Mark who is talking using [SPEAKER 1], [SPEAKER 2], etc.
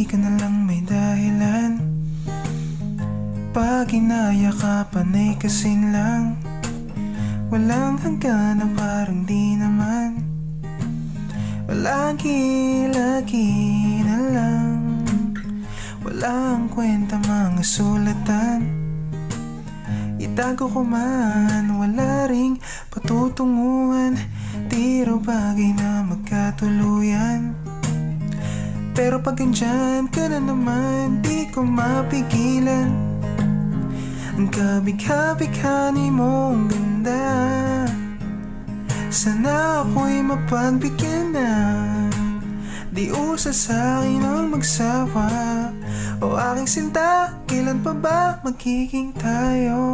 [SPEAKER 1] di ka na lang may dahilan. Pag inayakapan ay kasing lang, walang hanggan na parang di naman. Lagi-lagi na lang, walang kwenta mga sulatan. Itago ko man, wala ring patutunguhan. Di raw bagay na magkatuluyan. Pero pag andyan ka na naman, di ko mapigilan. Ang kabig-kabig-hani mong ganda, sana ako'y mapagbigyan na. Di usa sa'kin ang magsawa. O aking sinta, kailan pa ba magiging tayo?